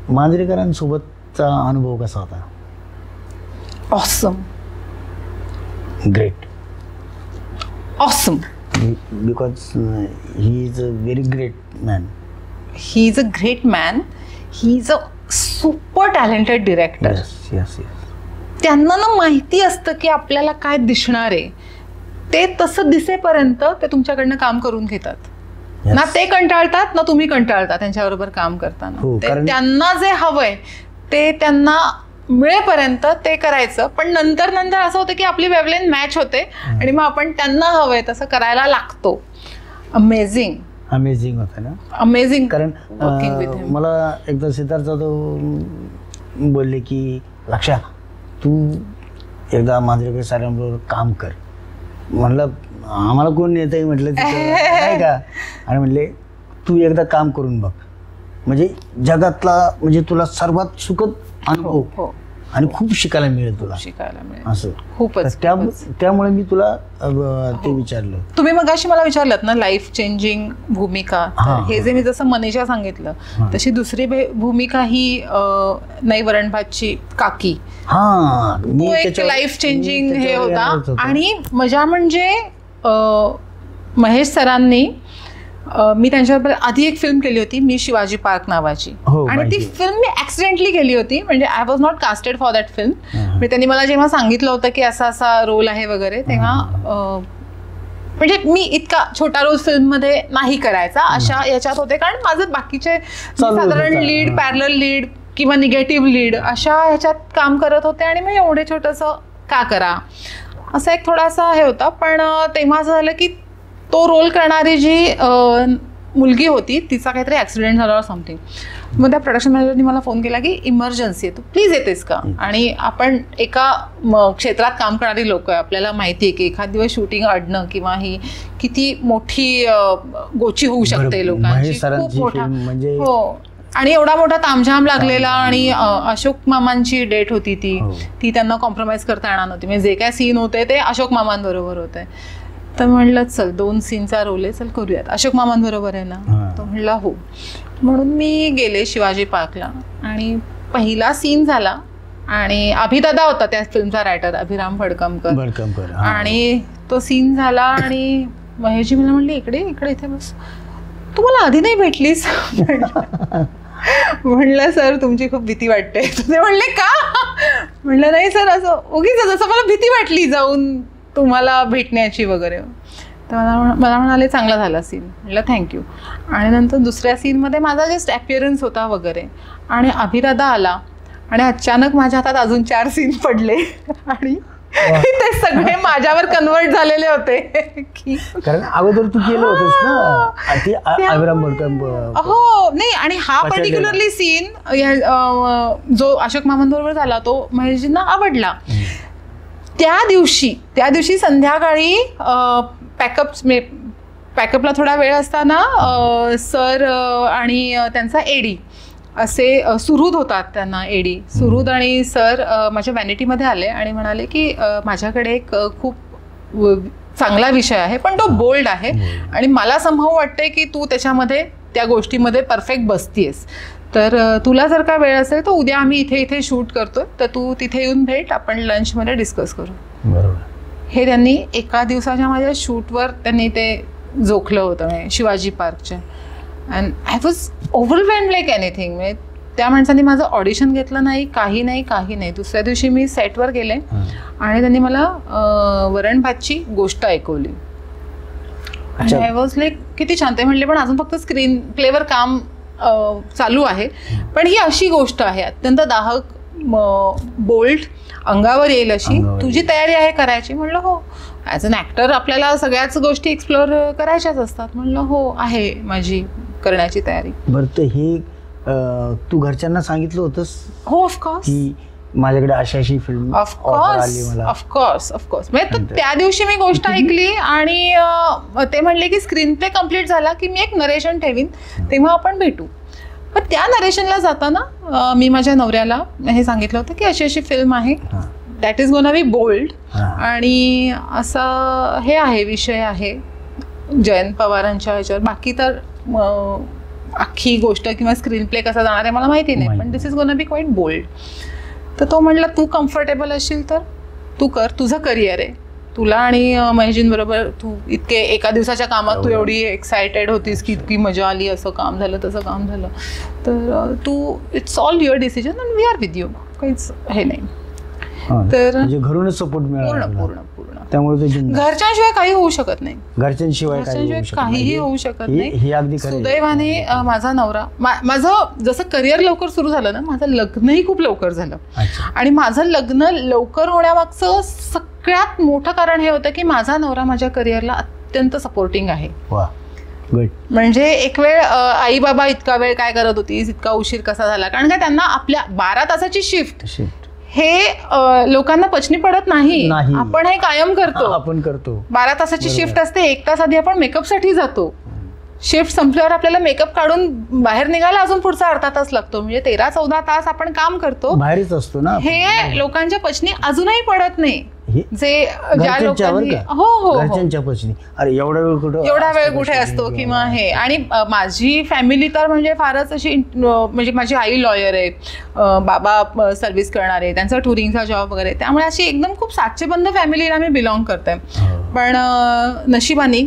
मांजरेकरांसोबतचा अनुभव कसा होता? Awesome. Great. Awesome. Because he is a very great man. He is a great man. He is a super talented director. Yes yes yes. त्यांना ना माहिती असतं की आपल्याला काय दिसणार आहे, ते तसं दिसेपर्यंत ते तुमच्याकडनं काम करून घेतात. ना ते कंटाळतात ना तुम्ही कंटाळता त्यांच्याबरोबर काम करताना. त्यांना जे हवंय ते त्यांना मिळेपर्यंत ते करायचं, पण नंतर नंतर असं होतं की आपली वेवलेंथ मॅच होते आणि मग आपण त्यांना हवंय तसं करायला लागतो. अमेझिंग अमेझिंग होतं ना. अमेझिंग. कारण मला एकदा सिद्धार्थ जाधव बोलले की लक्षा तू एकदा मांजरेकर साहेबांबरोबर काम कर. म्हणलं आम्हाला कोण नेतंय म्हटलं नाही का, आणि म्हणले तू एकदा काम करून बघ, म्हणजे जगातला म्हणजे तुला सर्वात सुखद अनुभव आणि खूप शिकायला मिळेल तुला. असं खूपच. त्यामुळे मी तुला ते विचारलं. तुम्ही मगाशी मला विचारलं ना लाईफ चेंजिंग भूमिका, हे जे मी जसं मनीषा सांगितलं तशी दुसरी भूमिका ही नाही वरणभातची काकी. तो एक लाईफ चेंजिंग हे होता. आणि मजा म्हणजे महेश सरांनी मी त्यांच्याबरोबर आधी एक फिल्म केली होती मी शिवाजी पार्क नावाची, आणि ती फिल्म मी ऍक्सिडेंटली केली होती. म्हणजे I was not casted for that film. म्हणजे त्यांनी मला जेव्हा सांगितलं होतं की असा असा रोल आहे वगैरे, तेव्हा म्हणजे मी इतका छोटा रोल फिल्म मध्ये नाही करायचा अशा याच्यात होते, कारण माझं बाकीचे साधारण लीड, पॅरलल लीड किंवा निगेटिव्ह लीड अशा ह्याच्यात काम करत होते, आणि मग एवढे छोटंसं का करा असा एक थोडासा हे होता. पण तेव्हा असं झालं की तो रोल करणारी जी मुलगी होती तिचा काहीतरी ऍक्सिडेंट झाला समथिंग. मग त्या प्रोडक्शन मॅनेजरनी मला फोन केला की इमर्जन्सी आहे, तू प्लीज येतेस का. आणि आपण एका क्षेत्रात काम करणारी लोक आहे, आपल्याला माहिती आहे की एखाद दिवस शूटिंग अडणं किंवा ही किती मोठी गोची होऊ शकते लोकांची. खूप मोठा हो. आणि एवढा मोठा तामझाम लागलेला, आणि अशोक मामांची डेट होती ती त्यांना कॉम्प्रोमाइज करता येणार नव्हती. म्हणजे जे काय सीन होते ते अशोक मामांबरोबर होते. तर म्हणलं चल 2 सीनचा रोल आहे, चल करूयात. अशोक मामांबरोबर आहे ना. तो म्हणला हो. म्हणून मी गेले शिवाजी पार्कला, आणि पहिला सीन झाला, आणि अभिदादा होता त्या फिल्मचा रायटर, अभिराम भडकमकर. आणि तो सीन झाला, आणि महेशजी मला म्हणले इकडे इकडे इथे बस, तू मला आधी नाही भेटलीस. म्हणलं सर तुमची खूप भीती वाटते. ते म्हणले का. म्हणलं नाही सर, असं उगीच असं मला भीती वाटली जाऊन तुम्हाला भेटण्याची वगैरे. तर मला म्हणाले चांगला झाला सीन. म्हटलं थँक्यू. आणि नंतर दुसऱ्या सीनमध्ये माझा जस्ट ॲपिअरन्स होता वगैरे, आणि अभिदादा आला, आणि अचानक माझ्या हातात अजून 4 सीन पडले, आणि ते सगळे माझ्यावर कन्वर्ट झालेले होते. कारण अगोदर तू केलं होतंस ना अभिराम भडकम. हो नाही, आणि हा पर्टिक्युलरली सीन जो अशोक मामांबरोबर झाला तो महेशजींना आवडला. त्या दिवशी संध्याकाळी पॅकअपला थोडा वेळ असताना सर आणि त्यांचा एडी असे सुहृद होतात, त्यांना एडी सुहृद आणि सर माझ्या वॅनिटीमध्ये आले आणि म्हणाले की माझ्याकडे एक खूप चांगला विषय आहे, पण तो बोल्ड आहे, आणि मला संभव वाटतंय की तू त्याच्यामध्ये त्या गोष्टीमध्ये परफेक्ट बसतीयस, तर तुला जर का वेळ असेल तर उद्या आम्ही इथे शूट करतोय, तर तू तिथे येऊन भेट, आपण लंचमध्ये डिस्कस करू. बरोबर. हे त्यांनी एका दिवसाच्या माझ्या शूटवर त्यांनी ते जोखलं होतं शिवाजी पार्कच्या. And I was overwhelmed like anything. म्हणजे त्या माणसांनी माझं ऑडिशन घेतलं नाही, काही नाही. दुसऱ्या दिवशी मी सेटवर गेले आणि त्यांनी मला वरण भातची गोष्ट ऐकवली. आय वॉज लाईक किती छान. ते म्हणले पण अजून फक्त स्क्रीन प्लेवर काम चालू आहे, पण ही अशी गोष्ट आहे अत्यंत दाहक, बोल्ड, अंगावर येईल अशी, तुझी तयारी आहे करायची? म्हणलं हो. ॲज अन ॲक्टर आपल्याला सगळ्याच गोष्टी एक्सप्लोअर करायच्याच असतात. म्हणलं हो, आहे माझी करण्याची तयारी. बरं, तर हे तू घरच्यांना सांगितलं होतंस? हो, ऑफकोर्स. की माझ्याकडे अशी फिल्म ऑफकोर्स. म्हणजे त्या दिवशी मी गोष्ट ऐकली आणि ते म्हणले की स्क्रीन प्ले कम्प्लीट झाला की मी एक नरेशन ठेवीन, तेव्हा आपण भेटू. पण त्या नरेशनला जाताना मी माझ्या नवऱ्याला हे सांगितलं होतं की अशी फिल्म आहे, that is gonna be bold, आणि असा हे आहे, विषय आहे जयंत पवारांच्या ह्याच्यावर. बाकी तर अख्खी गोष्ट किंवा स्क्रीन प्ले कसा जाणार आहे मला माहिती नाही, पण this is gonna be quite bold. तर तो म्हणला तू कम्फर्टेबल असशील तर तू कर, तुझं करिअर आहे, तुला आणि महेशजींबरोबर तू इतके एका दिवसाच्या कामात तू एवढी एक्सायटेड होतीस की इतकी मजा आली, असं काम झालं तसं काम झालं, तर तू it's all your decision and we are with you, काहीच हे नाही. तर घरूनच सपोर्ट मिळाला पूर्ण त्यामुळे घरच्यांशिवाय काही होऊ शकत नाही, घरच्यांशिवाय काहीही होऊ शकत नाही. हे अगदी सुदैवाने माझा नवरा, माझं जसं करिअर लवकर सुरू झालं ना, माझं लग्नही खूप लवकर झालं. आणि माझं लग्न लवकर होण्यामागचं सगळ्यात मोठं कारण हे होतं की माझा नवरा माझ्या करिअरला अत्यंत सपोर्टिंग आहे. म्हणजे एक वेळ आई बाबा इतका वेळ काय करत होतीस, इतका उशीर कसा झाला, कारण का त्यांना आपल्या 12 तासाची शिफ्ट हे लोकांना पचनी पडत नाही. आपण हे कायम करतो, आपण करतो. 12 तासाची शिफ्ट असते, 1 तास आधी आपण मेकअपसाठी जातो, शिफ्ट संपल्यावर आपल्याला मेकअप काढून बाहेर निघायला अजून पुढचा अर्धा तास लागतो, म्हणजे 13-14 तास आपण काम करतो, बाहेरच असतो ना. हे लोकांच्या पचनी अजूनही पडत नाही. जे ज्या लोकांनी घरच्यांच्या पचनी अरे एवढा वेळ कुठे असतो किंवा हे. आणि माझी फॅमिली तर म्हणजे फारच अशी, म्हणजे माझी आई लॉयर आहे, बाबा सर्व्हिस करणारे, त्यांचा टुरिंगचा जॉब वगैरे, त्यामुळे अशी एकदम खूप साचेबंद फॅमिलीला मी बिलॉंग करते. पण नशिबाने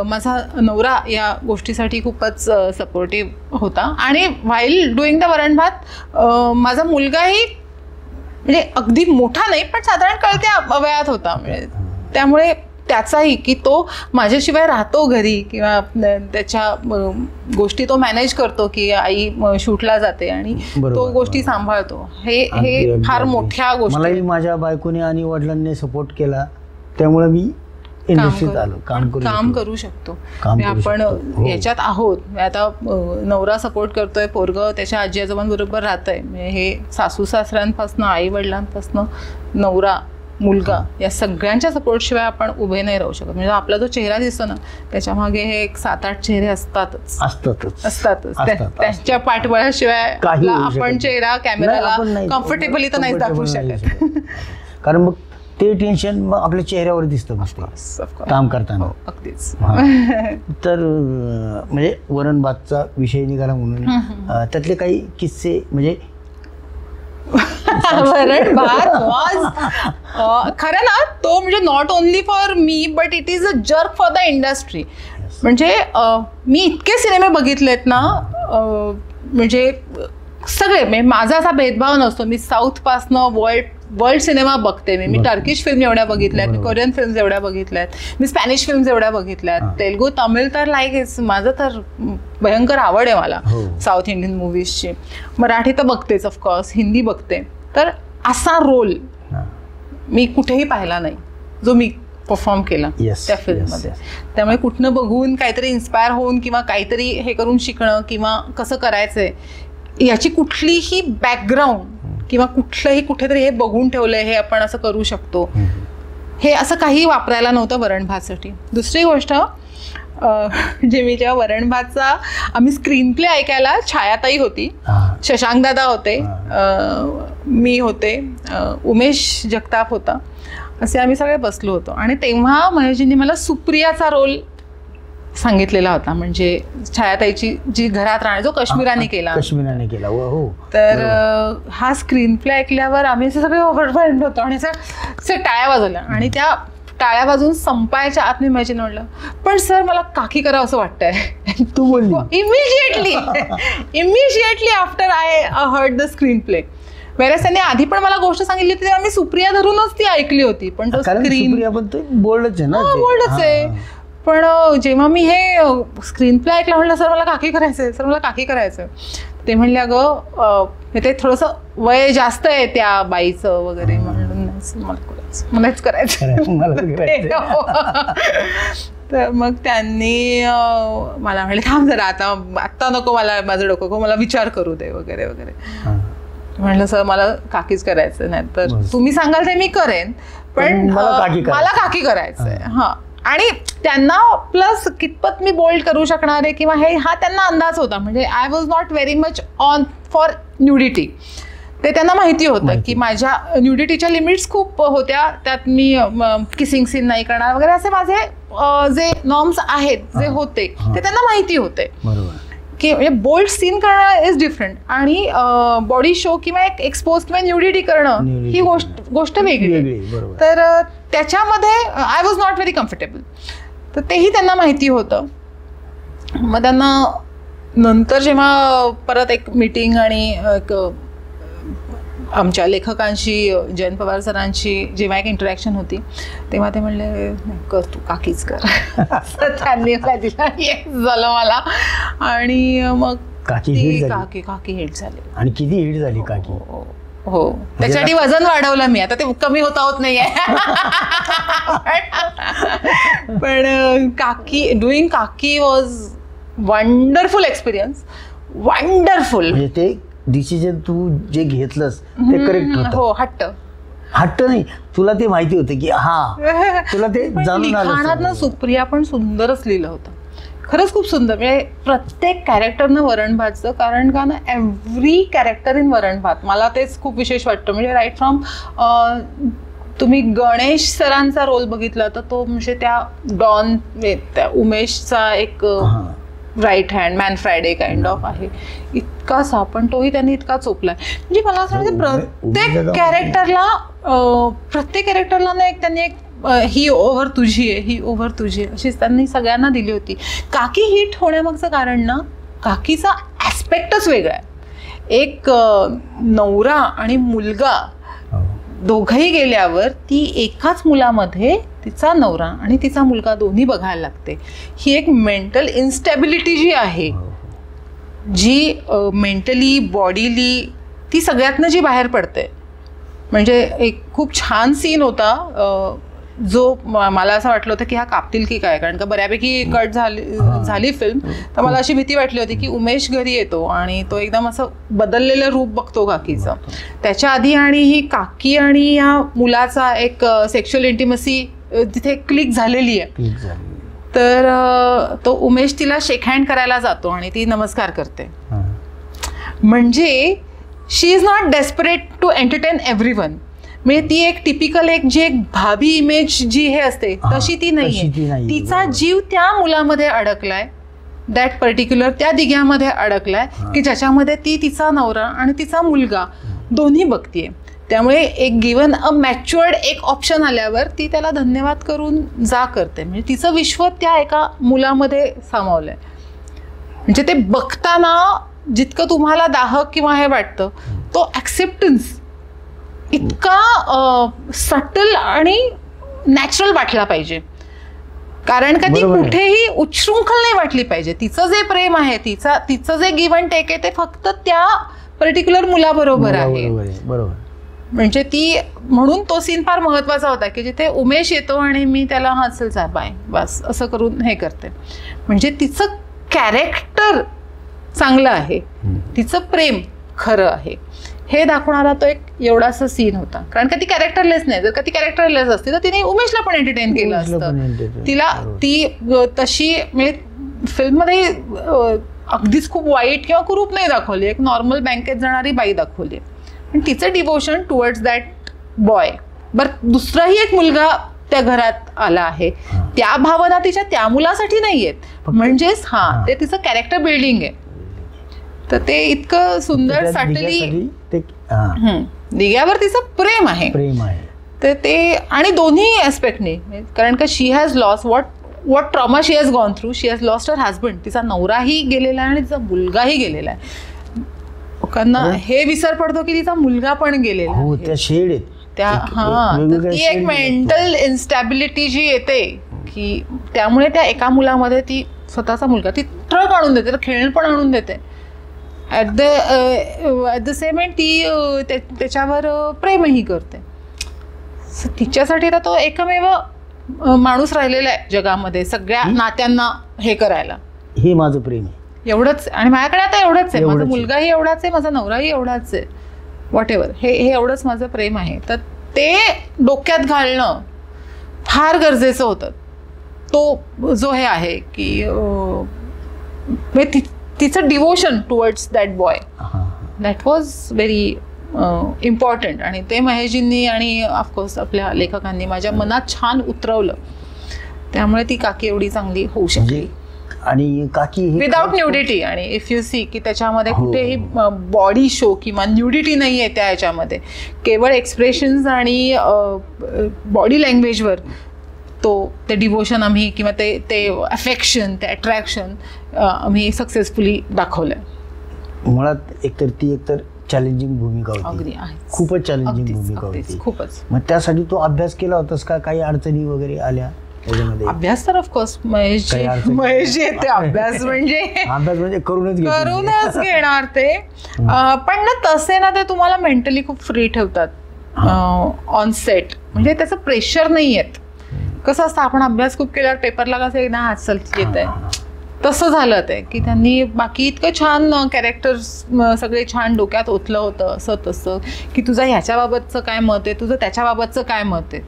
माझा नवरा या गोष्टीसाठी खूपच सपोर्टिव्ह होता. आणि व्हाईल डुईंग द वरण भात माझा मुलगाही म्हणजे अगदी मोठा नाही पण साधारण कळत्या वयात होता, म्हणजे त्यामुळे त्याचाही की तो माझ्याशिवाय राहतो घरी किंवा त्याच्या गोष्टी तो मॅनेज करतो, की आई शूटला जाते आणि तो गोष्टी सांभाळतो, हे फार मोठ्या गोष्टी. मलाही माझ्या बायकोने आणि वडिलांनी सपोर्ट केला, त्यामुळे मी इंडस्ट्रीत आलो, काम करू शकतो. आपण याच्यात आहोत. आता नवरा सपोर्ट करतोय, पोरगं त्याच्या आजी आजोबांबरोबर राहतंय, म्हणजे हे सासू सासऱ्यांपासून, आई वडिलांपासून, नवरा, मुलगा, या सगळ्यांच्या सपोर्ट शिवाय आपण उभे नाही राहू शकत. म्हणजे आपला जो चेहरा दिसतो ना, त्याच्या मागे हे 7-8 चेहरे असतातच. त्यांच्या पाठबळाशिवाय आपण चेहरा कॅमेराला कम्फर्टेबली तर नाही दाखवू शकत. कारण मग ते टेन्शन मग आपल्या चेहऱ्यावर दिसतं काम करताना. अगदीच. तर म्हणजे वरण भातचा विषय निघाला म्हणून त्यातले काही किस्से, म्हणजे वरण भात खरं ना, तो म्हणजे not only for me but it is a jerk for the industry. म्हणजे मी इतके सिनेमे बघितलेत ना, म्हणजे सगळे, म्हणजे माझा असा भेदभाव नसतो. मी साऊथ पासनं वर्ल्ड सिनेमा बघते. मी टर्किश फिल्म एवढ्या बघितल्यात, मी कोरियन फिल्म्स एवढ्या बघितल्यात, मी स्पॅनिश फिल्म्स एवढ्या बघितल्यात, तेलुगू, तमिळ तर लाईक माझं तर भयंकर आवड आहे मला साऊथ इंडियन मूव्हीजची. मराठी तर बघतेच ऑफकोर्स, हिंदी बघते. तर असा रोल मी कुठेही पाहिला नाही जो मी परफॉर्म केला त्या फिल्ममध्ये. त्यामुळे कुठनं बघून काहीतरी इन्स्पायर होऊन किंवा काहीतरी हे करून शिकणं किंवा कसं करायचंय याची कुठलीही बॅकग्राऊंड किंवा कुठलंही कुठेतरी हे बघून ठेवलंय हे आपण असं करू शकतो, हे असं काही वापरायला नव्हतं वरण भातसाठी. दुसरी गोष्ट, जे मी जेव्हा वरण भातचा आम्ही स्क्रीन प्ले ऐकायला, छायाताई होती, शशांक दादा होते, मी होते, उमेश जगताप होता, असे आम्ही सगळे बसलो होतो. आणि तेव्हा महेशजींनी मला सुप्रियाचा रोल सांगितलेला होता, म्हणजे छायाताईची जी घरात राहणे, जो काश्मीराने केला. तर हा स्क्रीन प्ले ऐकल्यावर आम्ही सगळे ओव्हरवेल्म्ड होतो आणि टाळ्या वाजवल्या. आणि त्या टाळ्या वाजून संपायच्या आत मी मॅजिन म्हणलं, पण सर मला काकी करावं असं वाटतंय. तू बोलली immediately after I heard the screen play. वेळेस त्यांनी आधी पण मला गोष्ट सांगितली होती, तेव्हा मी सुप्रिया धरूनच ती ऐकली होती. पण तो स्क्रीन बोल्डच आहे. पण जेव्हा मी हे स्क्रीन प्ले ऐकला, म्हणलं सर मला काकी करायचंय, सर मला काकी करायचंय. ते म्हणले अगं ते थोडंसं वय जास्त आहे त्या बाईचं वगैरे, म्हणून मलाच करायचं. तर मग त्यांनी मला म्हणले थांब जरा, आता नको, मला माझं डोकं मला विचार करू दे वगैरे वगैरे. म्हणलं सर मला काकीच करायचं, नाही तर तुम्ही सांगाल ते मी करेन, पण मला काकी करायचंय. हा. आणि त्यांना प्लस कितपत मी बोल्ड करू शकणार आहे किंवा हा त्यांना अंदाज होता. म्हणजे I was not very much on for nudity. ते त्यांना माहिती होतं की माझ्या न्यूडिटीच्या लिमिट्स खूप होत्या, त्यात मी किसिंग सीन नाही करणार वगैरे, असे माझे जे नॉर्म्स आहेत जे होते ते त्यांना माहिती होते की म्हणजे बोल्ड सीन करणं इज डिफरंट आणि बॉडी शो किंवा एक एक्सपोज किंवा न्यूडिटी करणं ही गोष्ट वेगळी. तर त्याच्यामध्ये I was not very comfortable. तर तेही त्यांना माहिती होतं. मग त्यांना नंतर जेव्हा परत एक मीटिंग आणि एक आमच्या लेखकांशी जयंत पवार सरांची जेव्हा एक इंटरॅक्शन होती तेव्हा ते म्हणले कर तू काकीच कर असं त्यांनी दिला. झालं मला. आणि मग काकी हिट झाली. आणि किती हिट झाली काकी. हो त्याच्यासाठी वजन वाढवलं मी. आता ते कमी होत नाहीये. पण डुईंग काकी वॉज वंडरफुल एक्सपिरियन्स. वंडरफुल. म्हणजे ते डिसिजन तू जे घेतलंस ते करेक्ट होतं. हो. हट्ट नाही. तुला ते माहिती होतं की हा तुला ते जाणून आलं. ना सुप्रिया पण सुंदरच लिहिलं होतं. खरंच खूप सुंदर. म्हणजे प्रत्येक कॅरेक्टरनं वरण भातचं. कारण का ना एव्हरी कॅरेक्टर इन वरण भात मला तेच खूप विशेष वाटतं. म्हणजे राईट फ्रॉम तुम्ही गणेश सरांचा रोल बघितला तर तो म्हणजे त्या डॉन त्या उमेशचा एक right hand man Friday kind of आहे इतकासा. पण तोही त्यांनी इतका चोपलाय. म्हणजे मला असं वाटतं प्रत्येक कॅरेक्टरला ना एक त्यांनी एक ही ओव्हर तुझी आहे ही ओव्हर तुझी आहे अशीच त्यांनी सगळ्यांना दिली होती. काकी हिट होण्यामागचं कारण ना काकीचा ॲस्पेक्टच वेगळा आहे. एक नवरा आणि मुलगा दोघंही गेल्यावर ती एकाच मुलामध्ये तिचा नवरा आणि तिचा मुलगा दोन्ही बघायला लागते. ही एक मेंटल इन्स्टॅबिलिटी जी आहे जी मेंटली बॉडीली ती सगळ्यातनं जी बाहेर पडते. म्हणजे एक खूप छान सीन होता जो मला असं वाटलं होतं की हा कापतील की काय. कारण का बऱ्यापैकी कट झाली फिल्म. तर मला अशी भीती वाटली होती की उमेश घरी येतो आणि तो एकदम असं बदललेलं रूप बघतो काकीचं. त्याच्या आधी आणि ही काकी आणि या मुलाचा एक सेक्शुअल इंटिमसी तिथे क्लिक झालेली आहे. तर तो उमेश तिला शेक हँड करायला जातो आणि ती नमस्कार करते. म्हणजे she is not desperate to entertain everyone. म्हणजे ती एक टिपिकल एक जी एक भाभी इमेज जी हे असते तशी ती नाहीये. तिचा जीव त्या मुलामध्ये अडकलाय. दॅट पर्टिक्युलर त्या दिग्यामध्ये अडकलाय की ज्याच्यामध्ये ती तिचा नवरा आणि तिचा मुलगा दोन्ही बघतीये. त्यामुळे एक गिवन अ मॅच्युअर्ड एक ऑप्शन आल्यावर ती त्याला धन्यवाद करून जा करते. म्हणजे तिचं विश्व त्या एका मुलामध्ये सामावलंय. म्हणजे ते बघताना जितकं तुम्हाला दाहक किंवा हे वाटतं तो ॲक्सेप्टन्स इतका सटल आणि नॅचरल वाटला पाहिजे. कारण का ती कुठेही उच्छृंखल नाही वाटली पाहिजे. तिचं जे प्रेम आहे तिचं जे गिव्ह अँड टेक आहे ते फक्त त्या पर्टिक्युलर मुलाबरोबर आहे. म्हणजे ती म्हणून तो सीन फार महत्वाचा होता की जिथे उमेश येतो आणि मी त्याला हा चल जा बाय बस असं करून हे करते. म्हणजे तिचं कॅरेक्टर चांगलं आहे. तिचं प्रेम खरं आहे हे दाखवणारा तो एक एवढासा सीन होता. कारण का ती कॅरेक्टरलेस नाही. जर का ती कॅरेक्टरलेस असती तर तिने उमेशला पण एंटरटेन केलं असतं. तिला ती तशी म्हणजे फिल्ममध्ये अगदीच खूप वाईट किंवा कुरूप नाही दाखवली. एक नॉर्मल बँकेत जाणारी बाई दाखवली. पण तिचं डिवोशन टुवर्ड्स दॅट बॉय. बरं दुसराही एक मुलगा त्या घरात आला आहे. त्या भावना तिच्या त्या मुलासाठी नाही आहेत. म्हणजेच ते तिचं कॅरेक्टर बिल्डिंग आहे. तर ते इतकं सुंदर साठली दिग्यावर तिचं प्रेम आहे. तर ते आणि दोन्ही ऍस्पेक्टने. कारण का she has lost what trauma she has gone through. She has lost her husband. तिचा नवराही गेलेला आहे आणि तिचा मुलगाही गेलेला आहे. लोकांना हे विसर पडतो की तिचा मुलगा पण गेलेला आहे. ती एक मेंटल इन्स्टॅबिलिटी जी येते की त्यामुळे त्या एका मुलामध्ये ती स्वतःचा मुलगा ती ट्रक आणून देते खेळण पण आणून देते. ॲट द सेम एंड ती त्याच्यावर प्रेमही करते. तिच्यासाठी तर तो एकमेव माणूस राहिलेला आहे जगामध्ये सगळ्या नात्यांना हे करायला. हे माझं प्रेम आहे एवढंच. आणि माझ्याकडे आता एवढंच आहे. माझा मुलगाही एवढाच आहे. माझा नवराही एवढाच आहे. व्हॉट एव्हर हे एवढंच माझं प्रेम आहे. तर ते डोक्यात घालणं फार गरजेचं होतं. तो जो हे आहे की तिचं devotion towards that boy that was very important. आणि ते महेशजींनी आणि ऑफकोर्स आपल्या लेखकांनी माझ्या मनात छान उतरवलं. त्यामुळे ती काकी एवढी चांगली होऊ शकली. आणि काकी विदाउट न्यूडिटी. आणि इफ यू सी की त्याच्यामध्ये कुठेही बॉडी शो किंवा न्यूडिटी नाही आहे त्या ह्याच्यामध्ये, केवळ एक्सप्रेशन्स आणि बॉडी लँग्वेजवर ते डिवोशन आम्ही किंवा ते अफेक्शन, ते अट्रॅक्शन आम्ही सक्सेसफुली दाखवलंय. मुळात एकतर चॅलेंजिंग भूमिका होती. अगदी खूपच चॅलेंजिंग भूमिका होती. खूपच. मग त्यासाठी तो अभ्यास केला होतास का? काही अडचणी वगैरे आल्या त्याच्यामध्ये? अभ्यास तर ऑफकोर्स महेश येते अभ्यास म्हणजे करूनच घेणार ते. पण ना तसे ना ते तुम्हाला मेंटली खूप फ्री ठेवतात ऑन सेट. म्हणजे त्याचं प्रेशर नाही येत. कसं असतं आपण अभ्यास खूप केल्यावर पेपरला कसं एकदा हात चलती येत आहे, तसं झालं ते की त्यांनी बाकी इतकं छान कॅरेक्टर्स सगळे छान डोक्यात ओतलं होतं असं तसं की तुझं ह्याच्याबाबतचं काय मत आहे, तुझं त्याच्याबाबतचं काय मत आहे,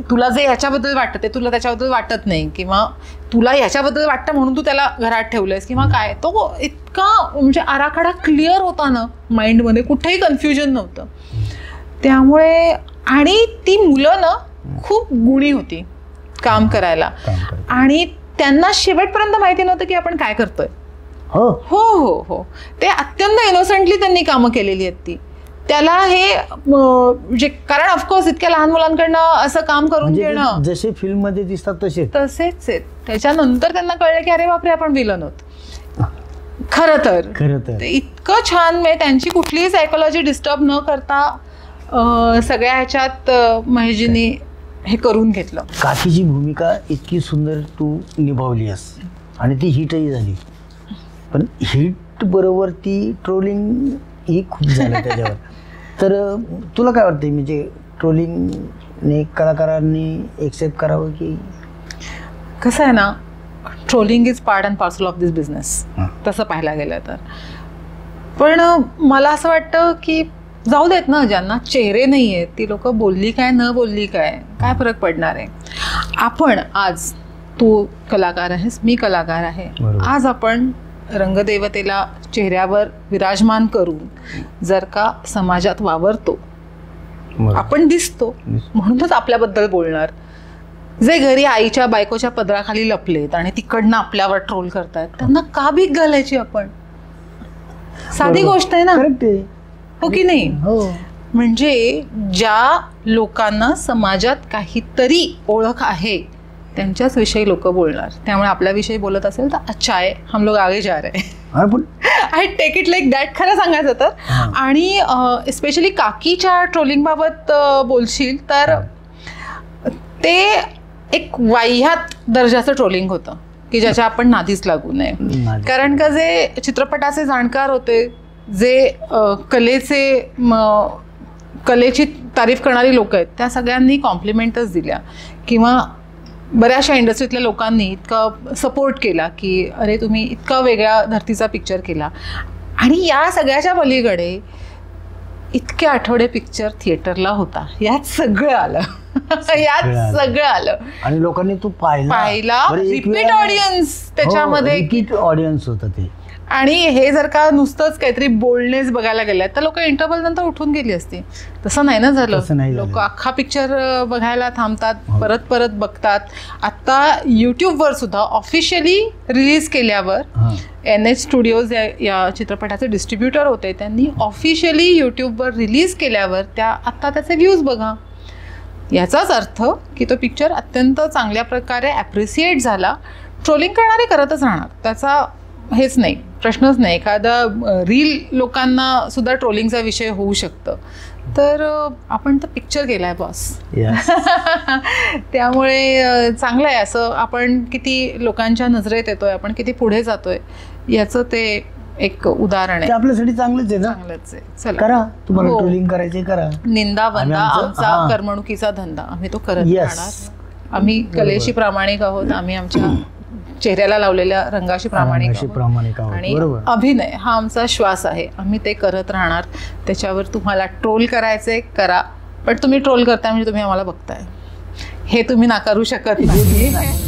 तुला जे ह्याच्याबद्दल वाटतं ते तुला त्याच्याबद्दल वाटत नाही, किंवा तुला ह्याच्याबद्दल वाटतं म्हणून तू त्याला घरात ठेवलंयस किंवा काय. तो इतका म्हणजे आराखडा क्लिअर होता ना माइंडमध्ये, कुठेही कन्फ्युजन नव्हतं. त्यामुळे आणि ती मुलं ना खूप गुणी होती काम करायला. आणि त्यांना शेवटपर्यंत माहिती नव्हतं की आपण काय करतोय. हो हो हो हो ते अत्यंत इनोसंटली त्यांनी कामं केलेली आहेत ती. त्याला हे म्हणजे कारण ऑफकोर्स इतक्या लहान मुलांकडनं असं काम करून घेणं, जसे फिल्म मध्ये दिसतात तसेच आहेत. त्याच्यानंतर त्यांना कळलं की अरे बापरे आपण विलन होत. खरं तर इतकं छान, म्हणजे त्यांची कुठलीही सायकोलॉजी डिस्टर्ब न करता सगळ्या ह्याच्यात महेशजींनी हे करून घेतलं. काकीची भूमिका इतकी सुंदर तू निभावली आहेस आणि ती हिटही झाली. पण हिट बरोबर ती ट्रोलिंग ही खूप झालं त्याच्यावर. तर तुला काय वाटतं, म्हणजे ट्रोलिंगने कलाकारांनी एक्सेप्ट करावं की कसं आहे ना, trolling is part and parcel of this business तसं पाहायला गेलं तर. पण मला असं वाटतं की जाऊ देत ना, ज्यांना चेहरे नाही आहेत ती लोक बोलली काय न बोलली काय फरक पडणार आहे. आपण आज, तू कलाकार आहेस, मी कलाकार आहे, आज आपण रंगदेवतेला चेहऱ्यावर विराजमान करून जर का समाजात वावरतो, आपण दिसतो, म्हणूनच आपल्याबद्दल बोलणार. जे घरी आईच्या बायकोच्या पदराखाली लपलेत आणि तिकडनं आपल्यावर ट्रोल करतायत, त्यांना का भीक घालायची आपण? साधी गोष्ट आहे ना, हो की नाही? म्हणजे ज्या लोकांना समाजात काहीतरी ओळख आहे त्यांच्याच विषयी लोक बोलणार. त्यामुळे आपल्याविषयी बोलत असेल तर अच्छा आहे, हम लोग आगे जा रहे हैं. I take it like that, खरं सांगायचं तर. आणि स्पेशली काकीच्या ट्रोलिंग बाबत बोलशील तर ते एक वाह्यात दर्जाचं ट्रोलिंग होतं की ज्याच्या आपण नादीच लागू नये. कारण का जे चित्रपटाचे जाणकार होते, जे कलेची तारीफ करणारी लोक आहेत, त्या सगळ्यांनी कॉम्प्लिमेंटच दिल्या, किंवा बऱ्याचशा इंडस्ट्रीतल्या लोकांनी इतका सपोर्ट केला की अरे तुम्ही इतका वेगळ्या धर्तीचा पिक्चर केला. आणि या सगळ्याच्या पलीकडे इतके आठवडे पिक्चर थिएटरला होता, यात सगळं आलं. आणि लोकांनी तो पाहिला, रिपीट ऑडियन्स त्याच्यामध्ये, रिपीट ऑडियन्स होतं ते. आणि हे जर का नुसतंच काहीतरी बोलणेच बघायला गेले तर लोक इंटरव्हल नंतर उठून गेली असती. तसं नाही ना झालं. लोक अख्खा पिक्चर बघायला थांबतात, परत परत बघतात. आता यूट्यूबवर सुद्धा ऑफिशियली रिलीज केल्यावर NH स्टुडिओज या चित्रपटाचे डिस्ट्रीब्युटर होते, त्यांनी ऑफिशियली यूट्यूबवर रिलीज केल्यावर आता त्याचे व्ह्यूज बघा. याचाच अर्थ की तो पिक्चर अत्यंत चांगल्या प्रकारे ॲप्रिसिएट झाला. ट्रोलिंग करणारे करतच राहणार, त्याचा हेच नाही, प्रश्नच नाही. एखादा रील लोकांना सुद्धा ट्रोलिंगचा विषय होऊ शकतं. तर आपण तर पिक्चर केलाय बॉस. त्यामुळे चांगलं आहे. असं आपण किती लोकांच्या नजरेत येतोय, आपण किती पुढे जातोय, याचं ते एक उदाहरण आहे. आपल्यासाठी चांगलंच आहे ना. चांगलंच आहे. चला करा, तुम्हाला ट्रोलिंग करायचे करा. निंदा वंदा आमचा करमणुकीचा धंदा, आम्ही तो करत राहणार. आम्ही कलेशी प्रामाणिक आहोत, आम्ही आमच्या चेहऱ्याला लावलेल्या रंगाशी प्रामाणिक आहोत. आणि अभिनय हा आमचा श्वास आहे, आम्ही ते करत राहणार. त्याच्यावर तुम्हाला ट्रोल करायचे करा, पण तुम्ही ट्रोल करताय म्हणजे तुम्ही आम्हाला बघताय, हे तुम्ही नाकारू शकत नाही.